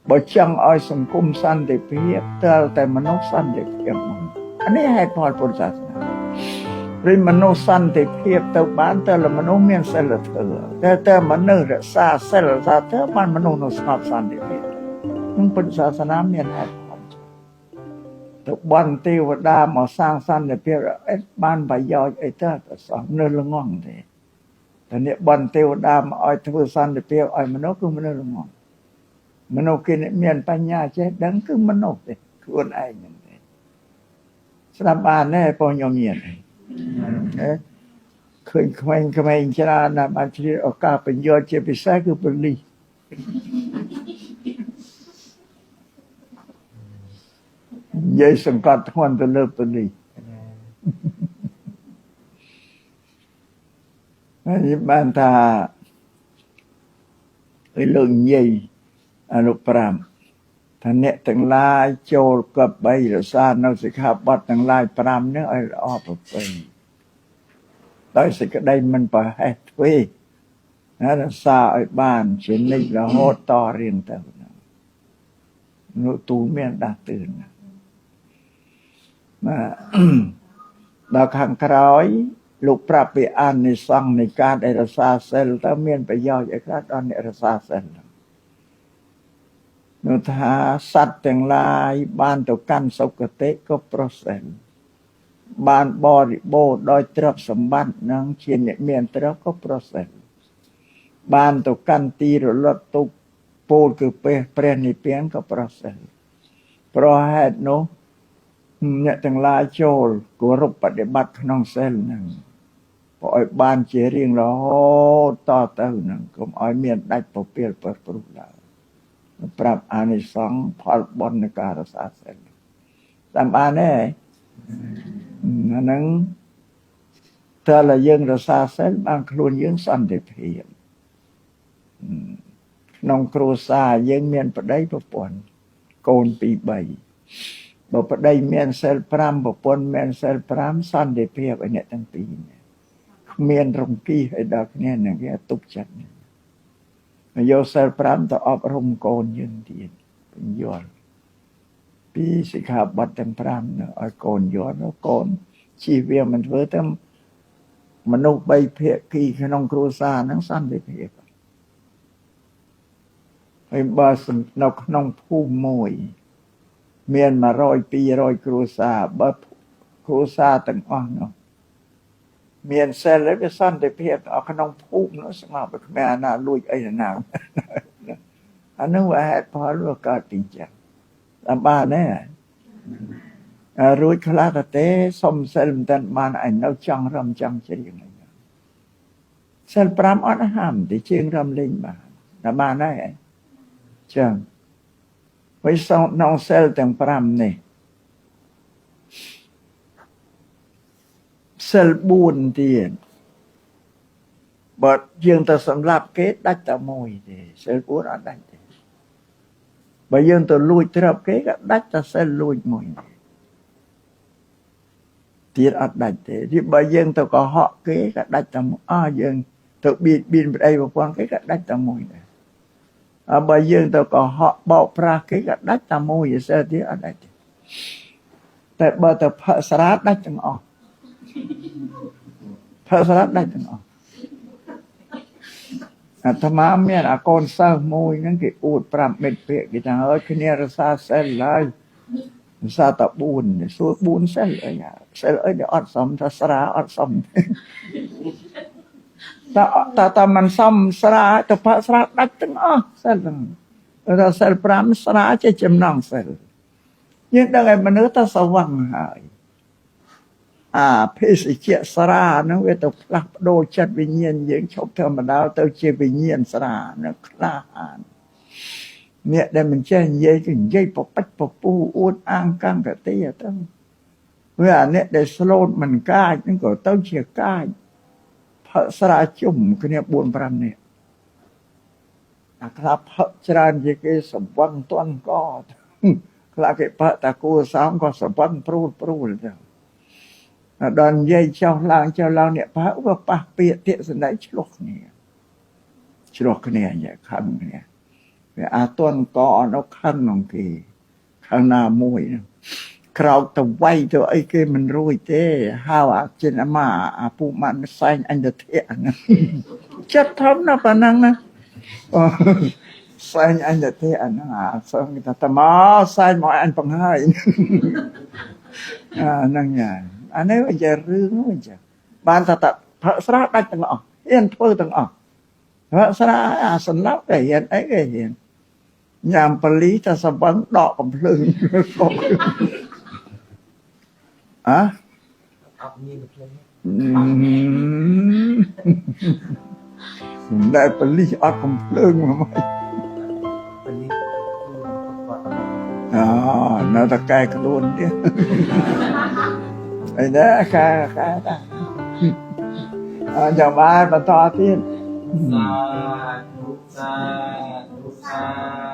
បើចង់ឲ្យសង្គមសន្តិភាពត្រូវតែមនុស្សសន្តិភាពអានេះហេតុផលពុទ្ធសាសនាព្រោះមនុស្សសន្តិភាពទៅបានតែមនុស្សមានសិលធម៌តែមនុស្សរក្សាសិលធម៌បានមនុស្សនៅស្ងប់សន្តិភាពនឹងពុទ្ធសាសនាមានហេតុផលទៅបន់ទេវតាមកសាងសន្តិភាពបានប្រយោជន៍អីទៅសោះនៅល្ងងទេតែនេះបន់ទេវតាមកឲ្យធ្វើសន្តិភាពឲ្យមនុស្សគឺមនុស្សល្ងងមនុស្សគេមានបញ្ញាចេះដឹងគឺមនុស្សទេខ្លួនឯងហ្នឹងទេស្ដាប់បានទេបងញោមញាតិឃើញក្មេងៗច្រើនណាស់បានជ្រាបឱកាសបញ្យល់ជាពិសេសគឺប៉ូលីសនិយាយសង្កត់ធ្ងន់ទៅលើប៉ូលីសហើយបានថាឲ្យលើកនិយាយអនុ5ថាអ្នកទាំងឡាយចូលកັບ3រក្សានៅសិក្ខាបទទាំងឡាយ5នេះឲ្យល្អប្រពៃដោយសេចក្តីមិនប្រហែសទ្វេរក្សាឲ្យបានជានិច្ចរហូតតរៀងទៅនោះទូមានដាស់តឿនណាដល់ខាងក្រោយលោកប្រាប់ពីអានិសង្សនៃការដែលរក្សាសិលតើមានប្រយោជន៍អីខ្លះដល់អ្នករក្សាសិលនោះថាសត្វទាំងឡាយបានទៅកាន់សុគតិក៏ប្រសិទ្ធបានបរិបូរណ៍ដោយទ្រព្យសម្បត្តិនឹងជាអ្នកមានទ្រព្យក៏ប្រសិទ្ធបានទៅកាន់ទីរលត់ទុក្ខពោលគឺព្រះនិព្វានក៏ប្រសិទ្ធប្រហេតុនោះអ្នកទាំងឡាយចូលគោរពបដិបត្តិក្នុងសិលហ្នឹងព្រោះឲ្យបានជារៀងរហូតតទៅហ្នឹងកុំឲ្យមានដាច់ពពាលប្រព្រឹត្តឡើយប្រាប់អានិសង្សផលបុណ្យនៃការរក្សាសិលតាមបានទេអាហ្នឹងតើយើងរក្សាសិលបានខ្លួនយើងសន្តិភាពក្នុងគ្រួសារយើងមានប្តីប្រពន្ធកូន2 3បើប្តីមានសិល5ប្រពន្ធមានសិល5សន្តិភាពឲ្យអ្នកទាំងពីរគ្មានរង្គីឲ្យដល់គ្នានឹងគេទុកចិត្តយកសិល5ទៅអប់រំកូនយើងទៀតបញ្យល់ពីសិក្ខាបទទាំង5នោះឲ្យកូនយល់កូនជៀសវាងមិនធ្វើទៅមនុស្ស3ភាគីក្នុងគ្រួសារហ្នឹងសន្តិភាពហើយបើនៅក្នុងភូមិមួយមាន100 200គ្រួសារបើគ្រួសារទាំងអស់នោះមានសិលវាសន្តិភាពởក្នុងភូមិនោះស្ងប់គ្មានអាណាលួចអីណាអានោះហេតុផលវាកើតពីចឹងតាមបានទេរួចខ្លះទៅទេសុំសិលមិនទាន់បានឯនៅចង់រំចង់ជ្រៀងសិល5អត់ហាមទេជាងរំលេងបានតាមបានហើយចឹងវិសោក្នុងសិលទាំង5នេះសិល4ទៀតបើយើងទៅសម្លាប់គេដាច់តែមួយទេសិល4អត់ដាច់ទេបើយើងទៅលួចទ្រព្យគេក៏ដាច់តែសិលលួចមួយទៀតអត់ដាច់ទេទីបើយើងទៅកុហកគេក៏ដាច់តែយើងទៅបៀតបៀនប្តីប្រពន្ធគេក៏ដាច់តែមួយដែរបើយើងទៅកុហកបោកប្រាស់គេក៏ដាច់តែមួយសិលទៀតអត់ដាច់ទេតែបើទៅផឹកស្រាដាច់ទាំងអស់ផឹកស្រាដាច់ទាំងអស់អាត្មាមានអាកូនសិស្សមួយហ្នឹងគេអួត5មិត្តភក្តិគេថាអើយគ្នារសាសិលហើយរសាតែ4សួរ4សិលអីសិលអីដែលអត់សមថាស្រាអត់សមតែមិនសមស្រាទៅផឹកស្រាដាច់ទាំងអស់សិលហ្នឹងតែសិល5ស្រាជាចំណងសិលយើងដឹងឲ្យមនុស្សទៅស្វឹងហើយភេសជ្ជៈស្រាហ្នឹងវាទៅផ្លាស់ប្ដូរចិត្តវិញ្ញាណយើងឈប់ធម្មតាទៅជាវិញ្ញាណស្រានឹងក្លាហានអ្នកដែលមិនចេះនិយាយគឺនិយាយបបិចបពូអួតអាងកម្មកតិទៅវាអាអ្នកដែលស្លូតមិនកាចហ្នឹងក៏ទៅជាកាចផឹកស្រាជុំគ្នា4 5នាក់អាខ្លះផឹកច្រើនជាគេស្វឹងតន់កខ្លះគេផឹកតាគួរសមក៏ស្វឹងព្រួលទៅដល់និយាយចោះឡើងអ្នកផឹកវាប៉ះពាក្យទាក់សណ្ដែកឆ្លោះគ្នាញ៉ាខំគ្នា อาต้นกอนเอาข้างน้องกีข้างหน้ามวยคราวตะไว้ตัวไอ้เกมันรู้เจ้ห้าวเจนอามาปูมันใส่อันเดเทียนะจะทำนะปนังนะใส่อันเดเทียนะส่งแต่ตมาใส่หมออันปังให้นั่งอย่างอันนี้มันจะเรื่องมันจะบ้านตัดพระสระได้ตั้งออกเห็นเพื่อตั้งออกพระสระสนับได้เห็นไอ้ก็เห็นยามปลีจะสบังดอกกับเพลิงอะได้ปลีอัดกับเพลิงมาไหมน่าจะแก้กระโดนเนี่ยไอ้เนี่ยแก้ได้อย่ามาต่อที่สาธุสาธุสา